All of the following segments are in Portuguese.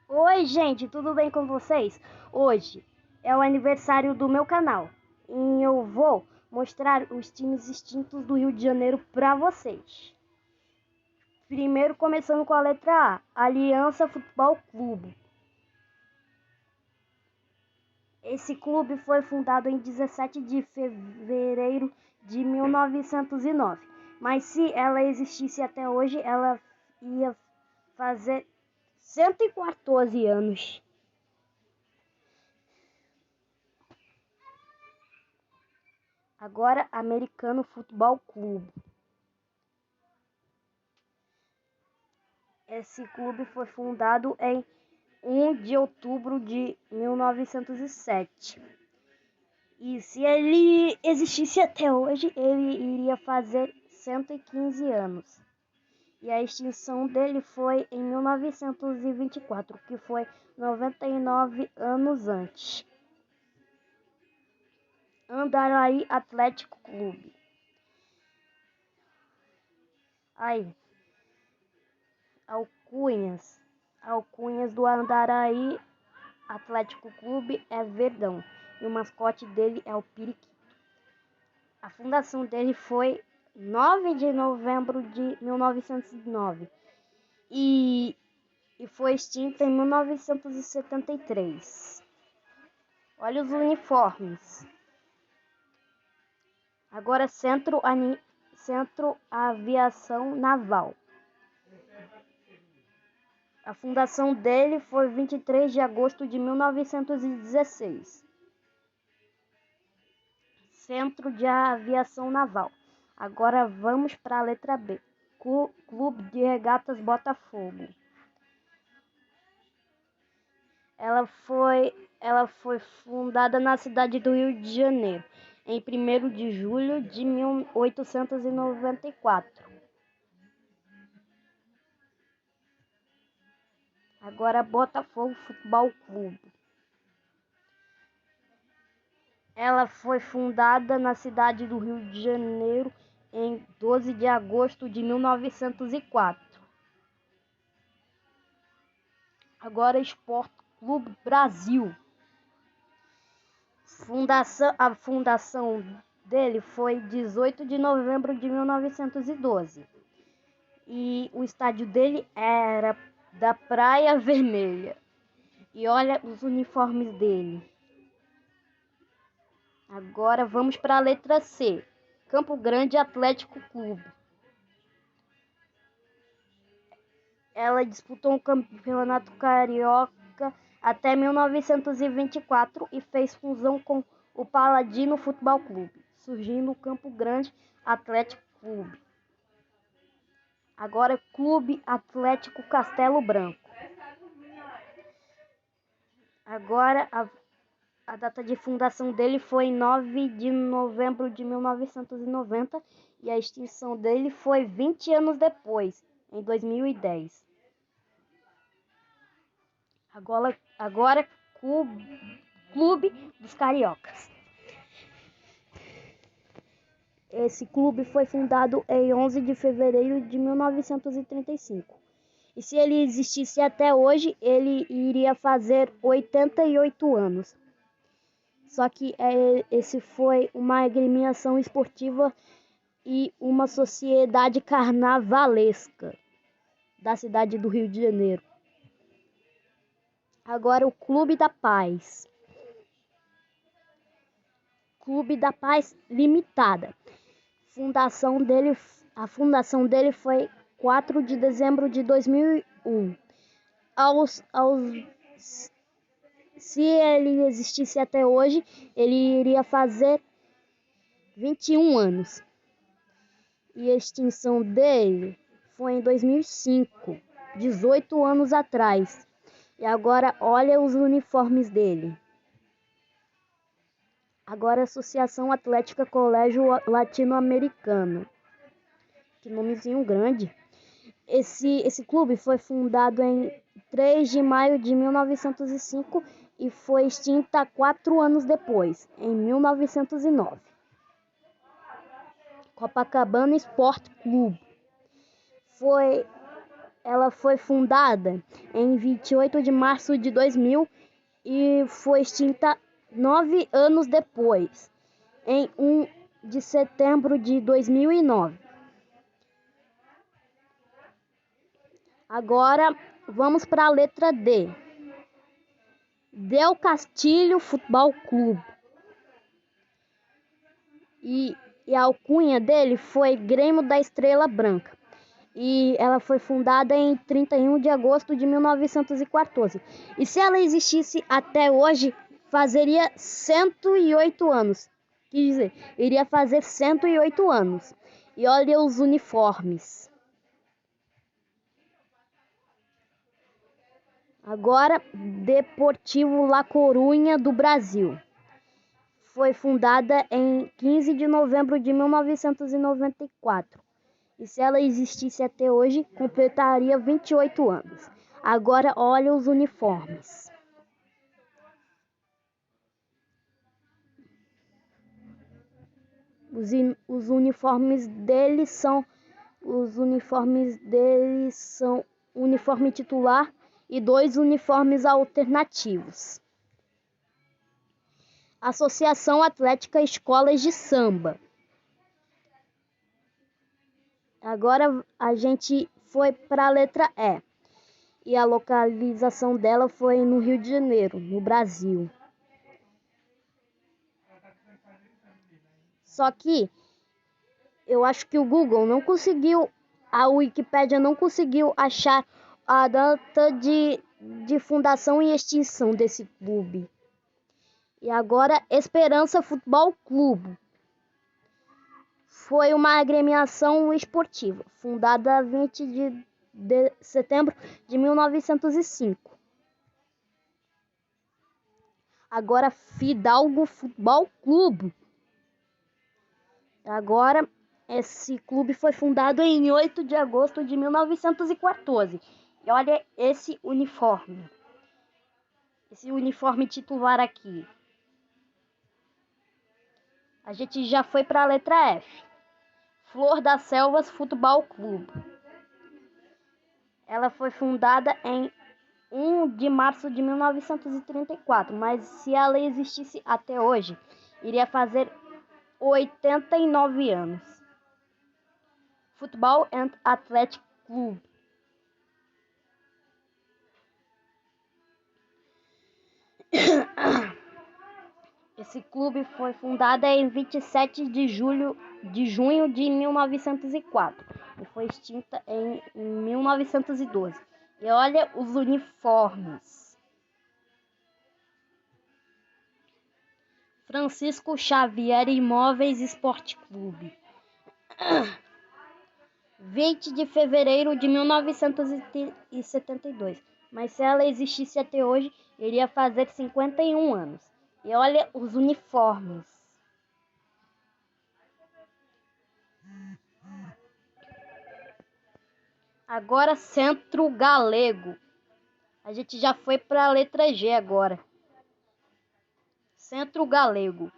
Oi, gente, tudo bem com vocês? Hoje é o aniversário do meu canal e eu vou mostrar os times extintos do Rio de Janeiro para vocês. Primeiro, começando com a letra A, Aliança Futebol Clube. Esse clube foi fundado em 17 de fevereiro de 1909, mas se ela existisse até hoje, ela ia fazer 114 anos. Agora, Americano Futebol Clube. Esse clube foi fundado em 1 de outubro de 1907. E se ele existisse até hoje, ele iria fazer 115 anos. E a extinção dele foi em 1924, que foi 99 anos antes. Andaraí Atlético Clube. Aí, Alcunhas do Andaraí Atlético Clube é verdão e o mascote dele é o periquito. A fundação dele foi 9 de novembro de 1909 e foi extinta em 1973. Olha os uniformes. Agora Centro Aviação Naval. A fundação dele foi 23 de agosto de 1916. Centro de Aviação Naval. Agora vamos para a letra B. Clube de Regatas Botafogo. Ela foi fundada na cidade do Rio de Janeiro, em 1º de julho de 1894. Agora Botafogo Futebol Clube. Ela foi fundada na cidade do Rio de Janeiro em 12 de agosto de 1904. Agora Sport Clube Brasil. A fundação dele foi 18 de novembro de 1912. E o estádio dele era da Praia Vermelha. E olha os uniformes dele. Agora vamos para a letra C. Campo Grande Atlético Clube. Ela disputou o Campeonato Carioca até 1924 e fez fusão com o Paladino Futebol Clube, surgindo o Campo Grande Atlético Clube. Agora Clube Atlético Castelo Branco. Agora a data de fundação dele foi 9 de novembro de 1990 e a extinção dele foi 20 anos depois, em 2010. Agora Clube dos Cariocas. Esse clube foi fundado em 11 de fevereiro de 1935. E se ele existisse até hoje, ele iria fazer 88 anos. Só que esse foi uma agremiação esportiva e uma sociedade carnavalesca da cidade do Rio de Janeiro. Agora o Clube da Paz. Clube da Paz Limitada. A fundação dele foi 4 de dezembro de 2001. Se ele existisse até hoje, ele iria fazer 21 anos. E a extinção dele foi em 2005, 18 anos atrás. E agora olha os uniformes dele. Agora Associação Atlética Colégio Latino-Americano. Que nomezinho grande. Esse clube foi fundado em 3 de maio de 1905 e foi extinta 4 anos depois, em 1909. Copacabana Sport Clube. ela foi fundada em 28 de março de 2000 e foi extinta 9 anos depois, em 1 de setembro de 2009. Agora vamos para a letra D. Del Castillo Futebol Clube. E a alcunha dele foi Grêmio da Estrela Branca. E ela foi fundada em 31 de agosto de 1914. E se ela existisse até hoje, fazeria 108 anos. Quer dizer, iria fazer 108 anos. E olha os uniformes. Agora, Deportivo La Coruña do Brasil. Foi fundada em 15 de novembro de 1994. E se ela existisse até hoje, completaria 28 anos. Agora olha os uniformes. Os uniformes deles são uniforme titular e 2 uniformes alternativos. Associação Atlética Escolas de Samba. Agora a gente foi para a letra E. E a localização dela foi no Rio de Janeiro, no Brasil. Só que eu acho que o Google não conseguiu, a Wikipédia não conseguiu achar a data de fundação e extinção desse clube. E agora, Esperança Futebol Clube. Foi uma agremiação esportiva, fundada 20 de setembro de 1905. Agora, Fidalgo Futebol Clube. Agora, esse clube foi fundado em 8 de agosto de 1914. E olha esse uniforme. Esse uniforme titular aqui. A gente já foi para a letra F. Flor das Selvas Futebol Clube. Ela foi fundada em 1 de março de 1934, mas se ela existisse até hoje, iria fazer 89 anos. Futebol and Athletic Clube. Esse clube foi fundado em 27 de junho de 1904 e foi extinta em 1912. E olha os uniformes. Francisco Xavier Imóveis Esporte Clube. 20 de fevereiro de 1972. Mas se ela existisse até hoje, iria fazer 51 anos. E olha os uniformes. Agora, Centro Galego. A gente já foi para a letra G agora. Centro Galego.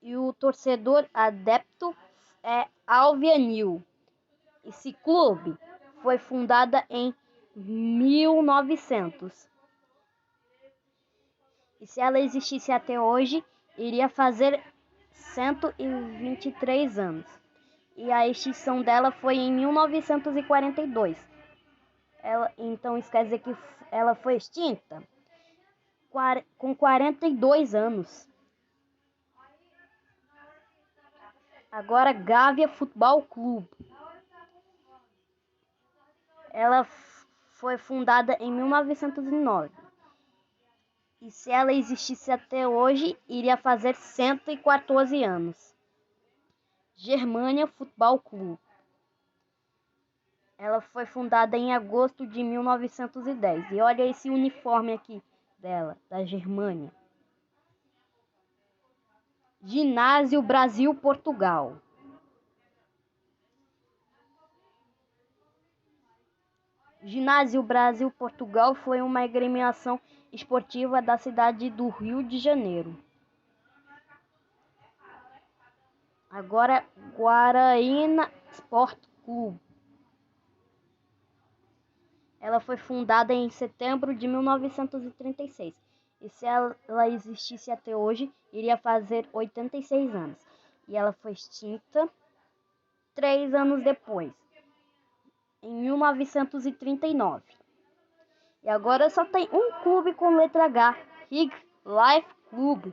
E o torcedor adepto é Alvianil. Esse clube foi fundado em 1900. E se ela existisse até hoje, iria fazer 123 anos. E a extinção dela foi em 1942. Então isso quer dizer que ela foi extinta com 42 anos. Agora, Gávea Futebol Clube. Ela foi fundada em 1909. E se ela existisse até hoje, iria fazer 114 anos. Germânia Futebol Clube. Ela foi fundada em agosto de 1910. E olha esse uniforme aqui dela, da Germânia. Ginásio Brasil Portugal. Ginásio Brasil Portugal foi uma agremiação esportiva da cidade do Rio de Janeiro. Agora, Guaraína Sport Clube. Ela foi fundada em setembro de 1936. E se ela existisse até hoje, iria fazer 86 anos. E ela foi extinta 3 anos depois, em 1939. E agora só tem um clube com letra H, High Life Club.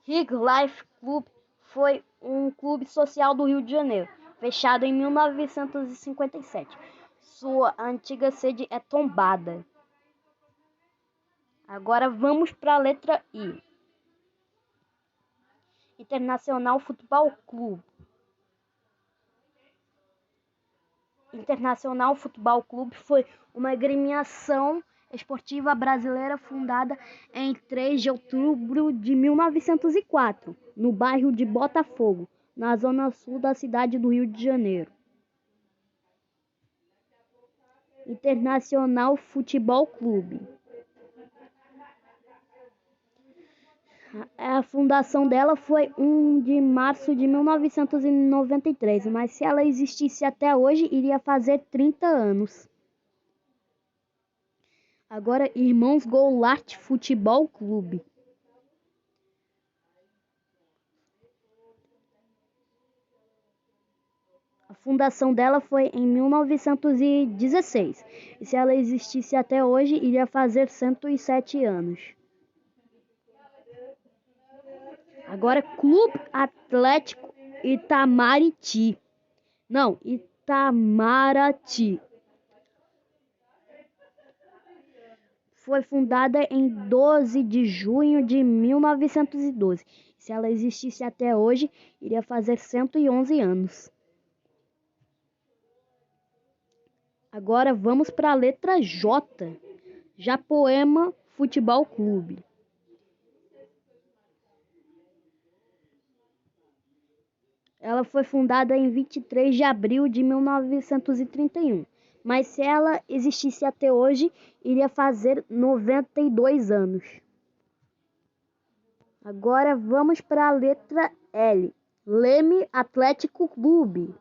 High Life Club foi um clube social do Rio de Janeiro, fechado em 1957. Sua antiga sede é tombada. Agora vamos para a letra I. Internacional Futebol Clube. Internacional Futebol Clube foi uma agremiação esportiva brasileira fundada em 3 de outubro de 1904, no bairro de Botafogo, na zona sul da cidade do Rio de Janeiro. Internacional Futebol Clube. A fundação dela foi 1 de março de 1993, mas se ela existisse até hoje, iria fazer 30 anos. Agora, Irmãos Goulart Futebol Clube. A fundação dela foi em 1916, e se ela existisse até hoje, iria fazer 107 anos. Agora, Clube Atlético Itamaraty. Não, Itamaraty. Foi fundada em 12 de junho de 1912. Se ela existisse até hoje, iria fazer 111 anos. Agora vamos para a letra J. Japoema Futebol Clube. Ela foi fundada em 23 de abril de 1931, mas se ela existisse até hoje, iria fazer 92 anos. Agora vamos para a letra L. Leme Atlético Clube.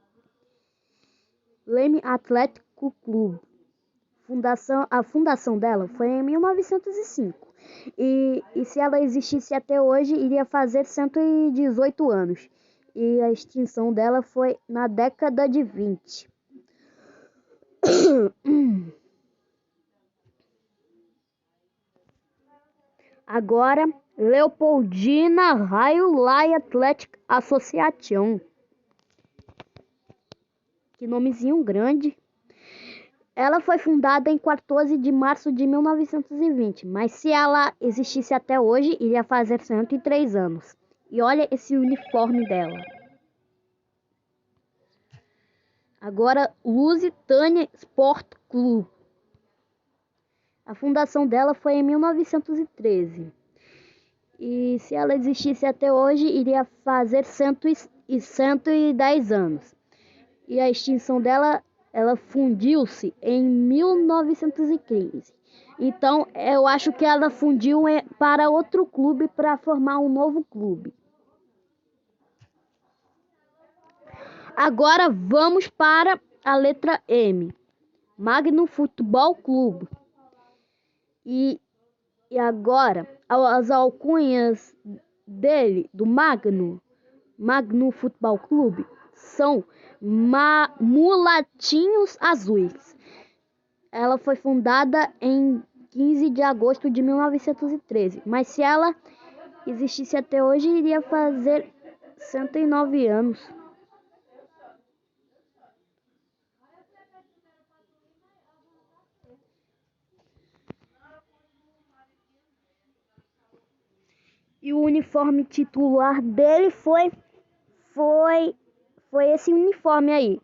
Leme Atlético Clube. A fundação dela foi em 1905. E se ela existisse até hoje, iria fazer 118 anos. E a extinção dela foi na década de 20. Agora, Leopoldina Railway Athletic Association. Que nomezinho grande. Ela foi fundada em 14 de março de 1920, mas se ela existisse até hoje, iria fazer 103 anos. E olha esse uniforme dela. Agora, Lusitânia Sport Club. A fundação dela foi em 1913. E se ela existisse até hoje, iria fazer 110 anos. E a extinção dela, ela fundiu-se em 1915. Então, eu acho que ela fundiu para outro clube para formar um novo clube. Agora vamos para a letra M. Magno Futebol Clube. E agora, as alcunhas dele, do Magno Futebol Clube, são Mulatinhos Azuis. Ela foi fundada em 15 de agosto de 1913, mas se ela existisse até hoje, iria fazer 109 anos. E o uniforme titular dele foi esse uniforme aí.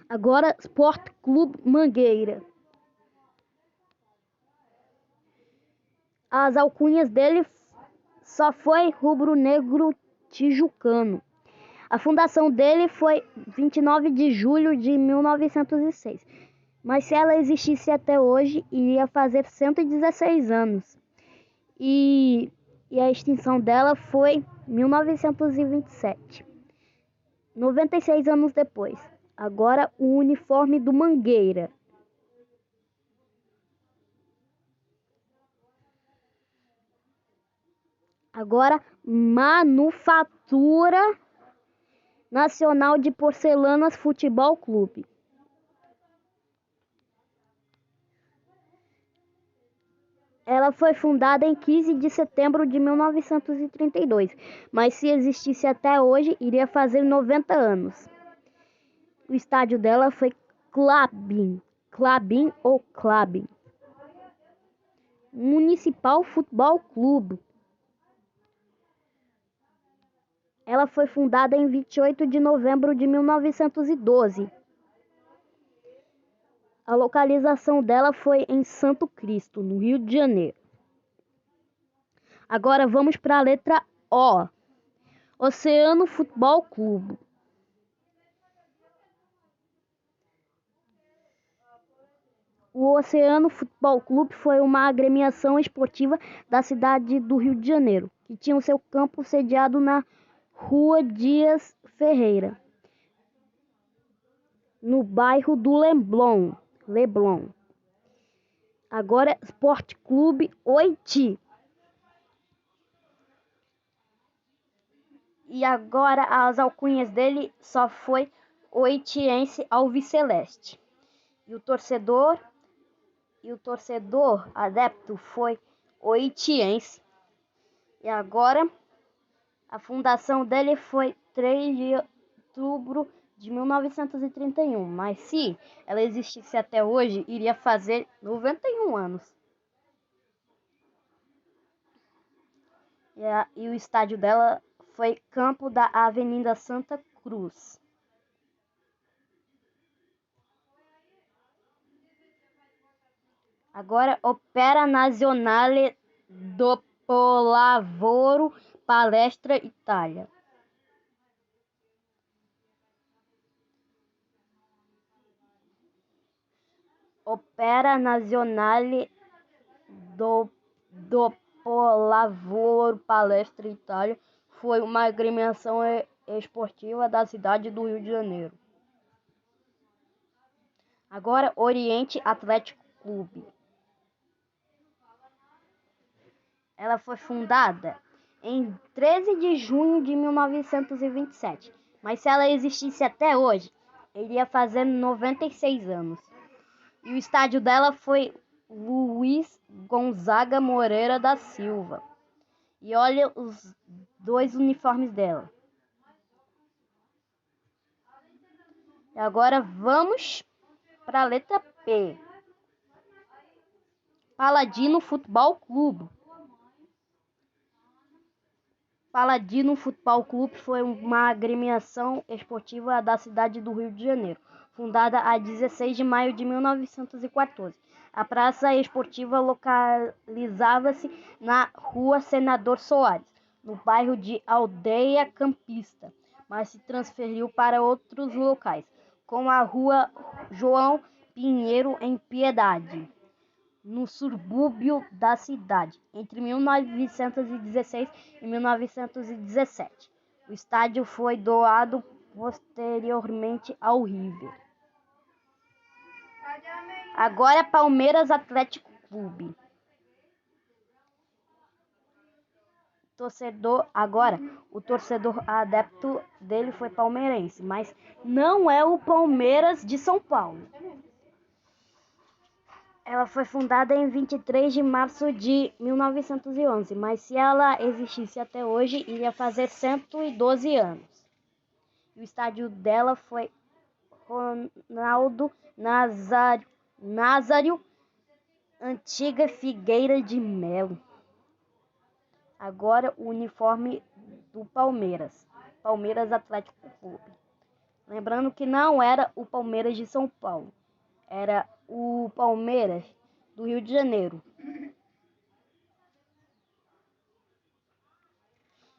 Agora, Sport Clube Mangueira. As alcunhas dele só foi rubro-negro tijucano. A fundação dele foi 29 de julho de 1906. Mas se ela existisse até hoje, iria fazer 116 anos. E e a extinção dela foi 1927. 96 anos depois. Agora o uniforme do Mangueira. Agora, Manufatura Nacional de Porcelanas Futebol Clube. Ela foi fundada em 15 de setembro de 1932, mas se existisse até hoje, iria fazer 90 anos. O estádio dela foi Klabin ou Klabin. Municipal Futebol Clube. Ela foi fundada em 28 de novembro de 1912. A localização dela foi em Santo Cristo, no Rio de Janeiro. Agora vamos para a letra O. Oceano Futebol Clube. O Oceano Futebol Clube foi uma agremiação esportiva da cidade do Rio de Janeiro, que tinha o seu campo sediado na Rua Dias Ferreira, no bairro do Leblon. Agora Esporte Clube Oiti. E agora as alcunhas dele só foi Oitiense Alviceleste. E o torcedor adepto foi Oitiense. E agora a fundação dele foi 3 de outubro de 1931, mas se ela existisse até hoje, iria fazer 91 anos. E o estádio dela foi campo da Avenida Santa Cruz. Agora, Opera Nazionale Dopolavoro, Palestra, Itália. Opera Nazionale Dopolavoro, Palestra, Itália foi uma agremiação esportiva da cidade do Rio de Janeiro. Agora, Oriente Atlético Clube. Ela foi fundada em 13 de junho de 1927, mas se ela existisse até hoje, iria fazer 96 anos. E o estádio dela foi Luiz Gonzaga Moreira da Silva. E olha os dois uniformes dela. E agora vamos para a letra P. Paladino Futebol Clube. Paladino Futebol Clube foi uma agremiação esportiva da cidade do Rio de Janeiro, fundada a 16 de maio de 1914. A praça esportiva localizava-se na Rua Senador Soares, no bairro de Aldeia Campista, mas se transferiu para outros locais, como a Rua João Pinheiro em Piedade, no subúrbio da cidade, entre 1916 e 1917. O estádio foi doado posteriormente ao River. Agora Palmeiras Atlético Clube. O torcedor adepto dele foi palmeirense, mas não é o Palmeiras de São Paulo. Ela foi fundada em 23 de março de 1911, mas se ela existisse até hoje, iria fazer 112 anos. O estádio dela foi Ronaldo Nazário, antiga Figueira de Melo. Agora o uniforme do Palmeiras Atlético Clube. Lembrando que não era o Palmeiras de São Paulo, era o Palmeiras do Rio de Janeiro.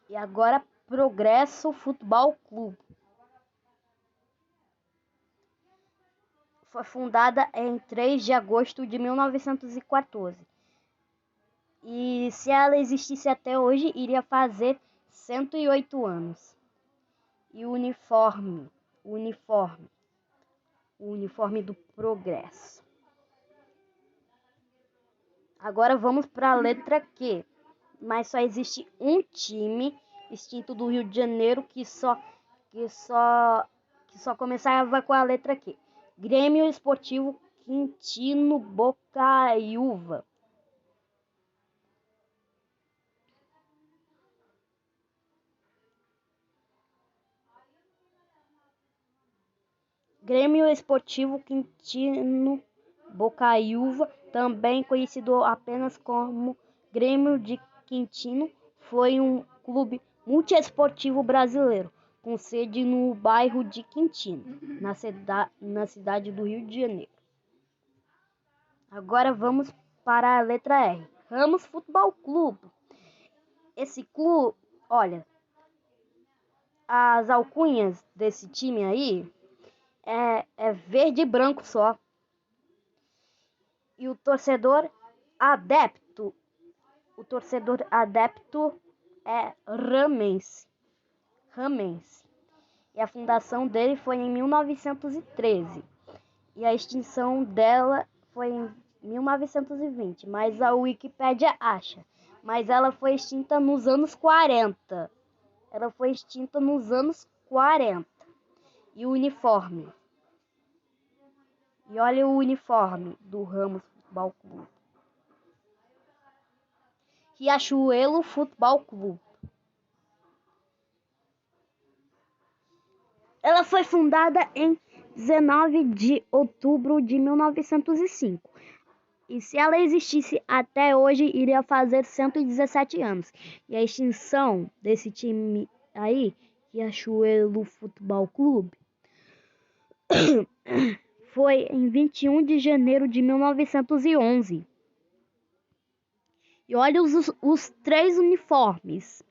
E agora Progresso Futebol Clube. Foi fundada em 3 de agosto de 1914. E se ela existisse até hoje, iria fazer 108 anos. E o uniforme do progresso. Agora vamos para a letra Q. Mas só existe um time extinto do Rio de Janeiro que só começava com a letra Q. Grêmio Esportivo Quintino Bocaiúva. Grêmio Esportivo Quintino Bocaiúva, também conhecido apenas como Grêmio de Quintino, foi um clube multiesportivo brasileiro, com sede no bairro de Quintino, na cidade do Rio de Janeiro. Agora vamos para a letra R. Ramos Futebol Clube. Esse clube, olha, as alcunhas desse time aí é verde e branco só. E o torcedor adepto é ramense. E a fundação dele foi em 1913. E a extinção dela foi em 1920. Mas a Wikipédia acha. Mas ela foi extinta nos anos 40. E o uniforme. E olha o uniforme do Ramos Futebol Clube. Riachuelo Futebol Clube. Ela foi fundada em 19 de outubro de 1905. E se ela existisse até hoje, iria fazer 117 anos. E a extinção desse time aí, Riachuelo Futebol Clube, foi em 21 de janeiro de 1911. E olha os três uniformes.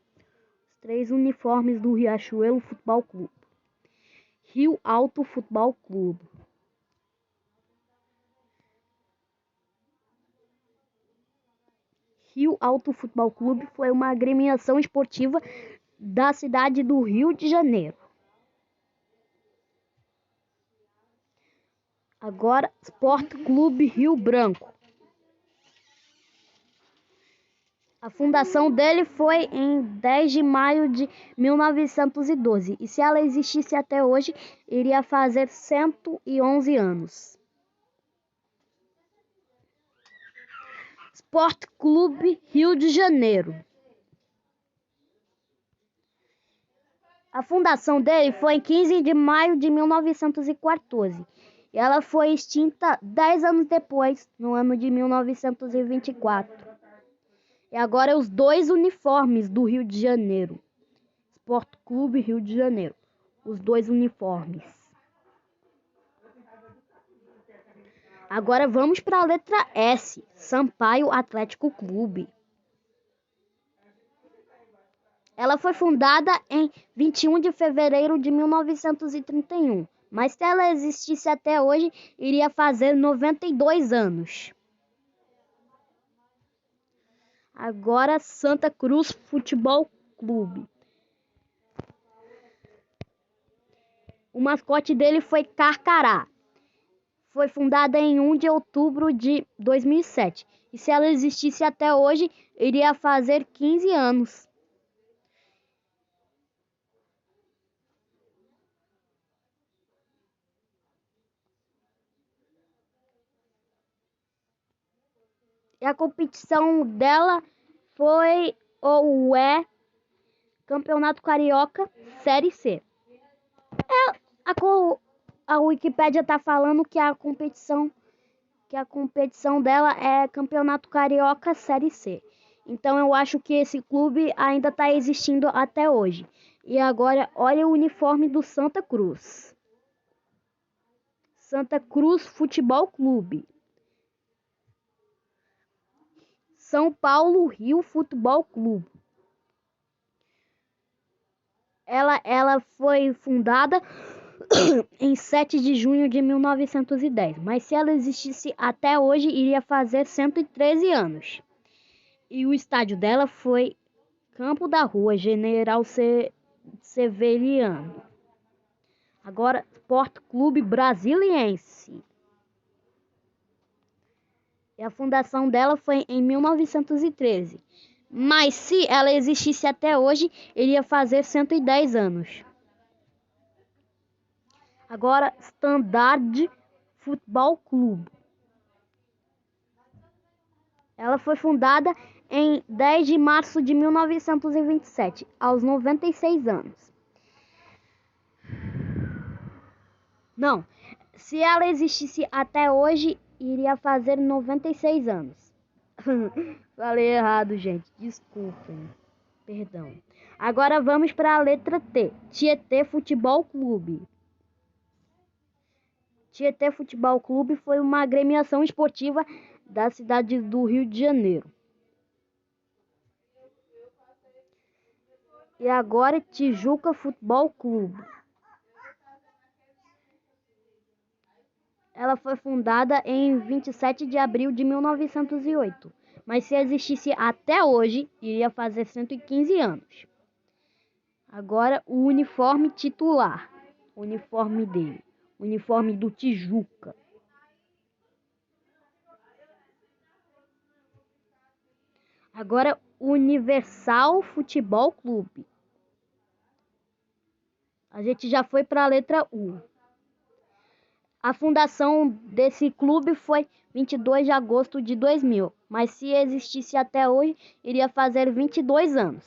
Os três uniformes do Riachuelo Futebol Clube. Rio Alto Futebol Clube. Rio Alto Futebol Clube foi uma agremiação esportiva da cidade do Rio de Janeiro. Agora, Sport Clube Rio Branco. A fundação dele foi em 10 de maio de 1912. E se ela existisse até hoje, iria fazer 111 anos. Sport Clube Rio de Janeiro. A fundação dele foi em 15 de maio de 1914. E ela foi extinta 10 anos depois, no ano de 1924. E agora os dois uniformes do Rio de Janeiro. Sport Clube Rio de Janeiro. Os dois uniformes. Agora vamos para a letra S. Sampaio Atlético Clube. Ela foi fundada em 21 de fevereiro de 1931. Mas se ela existisse até hoje, iria fazer 92 anos. Agora Santa Cruz Futebol Clube. O mascote dele foi Carcará. Foi fundada em 1 de outubro de 2007. E se ela existisse até hoje, iria fazer 15 anos. E a competição dela foi ou é Campeonato Carioca Série C. A Wikipédia está falando que a competição dela é Campeonato Carioca Série C. Então eu acho que esse clube ainda está existindo até hoje. E agora olha o uniforme do Santa Cruz. Santa Cruz Futebol Clube. São Paulo Rio Futebol Clube. Ela foi fundada em 7 de junho de 1910. Mas se ela existisse até hoje, iria fazer 113 anos. E o estádio dela foi Campo da Rua, General Severiano. Agora, Sport Clube Brasiliense. E a fundação dela foi em 1913. Mas se ela existisse até hoje, iria fazer 110 anos. Agora, Standard Futebol Clube. Ela foi fundada em 10 de março de 1927, aos 96 anos. Não, se ela existisse até hoje, iria fazer 96 anos. Falei errado, gente. Desculpem. Perdão. Agora vamos para a letra T. Tietê Futebol Clube. Tietê Futebol Clube foi uma agremiação esportiva da cidade do Rio de Janeiro. E agora Tijuca Futebol Clube. Ela foi fundada em 27 de abril de 1908, mas se existisse até hoje, iria fazer 115 anos. Agora o uniforme titular, o uniforme dele, o uniforme do Tijuca. Agora Universal Futebol Clube. A gente já foi para a letra U. A fundação desse clube foi 22 de agosto de 2000, mas se existisse até hoje, iria fazer 22 anos.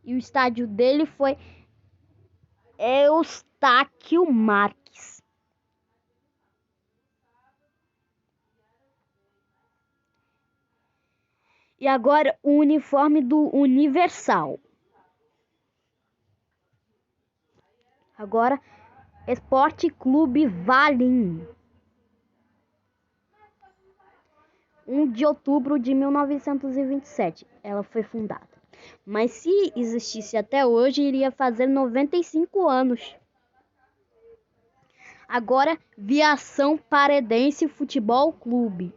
E o estádio dele foi Eustáquio Marques. E agora o uniforme do Universal. Agora Esporte Clube Valim. 1 de outubro de 1927, ela foi fundada. Mas se existisse até hoje, iria fazer 95 anos. Agora, Viação Paredense Futebol Clube.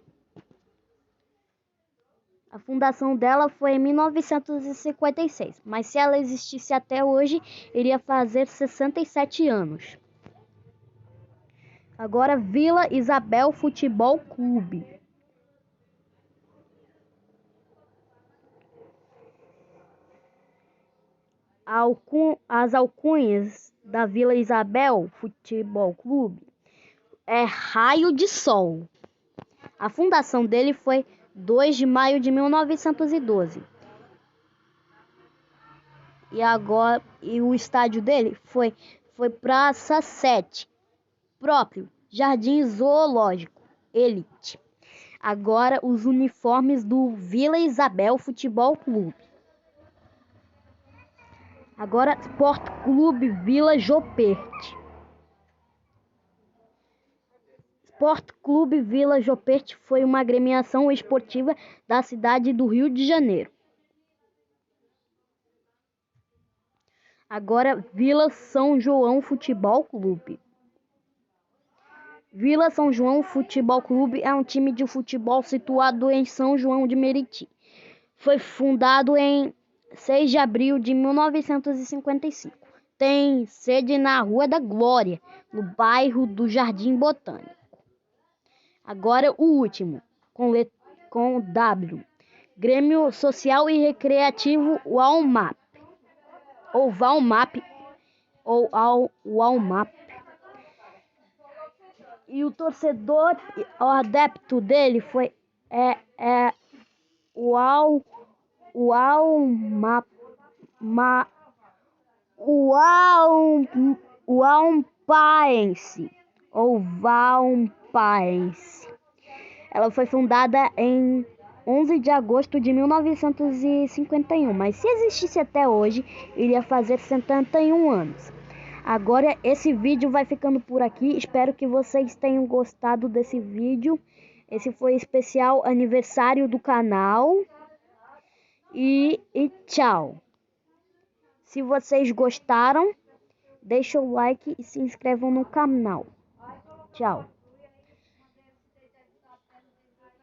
A fundação dela foi em 1956, mas se ela existisse até hoje, iria fazer 67 anos. Agora, Vila Isabel Futebol Clube. As alcunhas da Vila Isabel Futebol Clube é Raio de Sol. A fundação dele foi 2 de maio de 1912. E o estádio dele foi Praça 7, próprio Jardim Zoológico, Elite. Agora os uniformes do Vila Isabel Futebol Clube. Agora Sport Clube Vila Joperte. Sport Clube Vila Joperte foi uma agremiação esportiva da cidade do Rio de Janeiro. Agora Vila São João Futebol Clube. Vila São João Futebol Clube é um time de futebol situado em São João de Meriti. Foi fundado em 6 de abril de 1955. Tem sede na Rua da Glória, no bairro do Jardim Botânico. Agora o último, com W. Grêmio Social e Recreativo Walmap. Ou Valmap. Ou Walmap. E o torcedor, o adepto dele foi o Walmpaense ou Valmpaense. Ela foi fundada em 11 de agosto de 1951, mas se existisse até hoje, iria fazer 71 anos. Agora esse vídeo vai ficando por aqui. Espero que vocês tenham gostado desse vídeo. Esse foi especial aniversário do canal. E tchau. Se vocês gostaram, deixa o like e se inscrevam no canal. Tchau.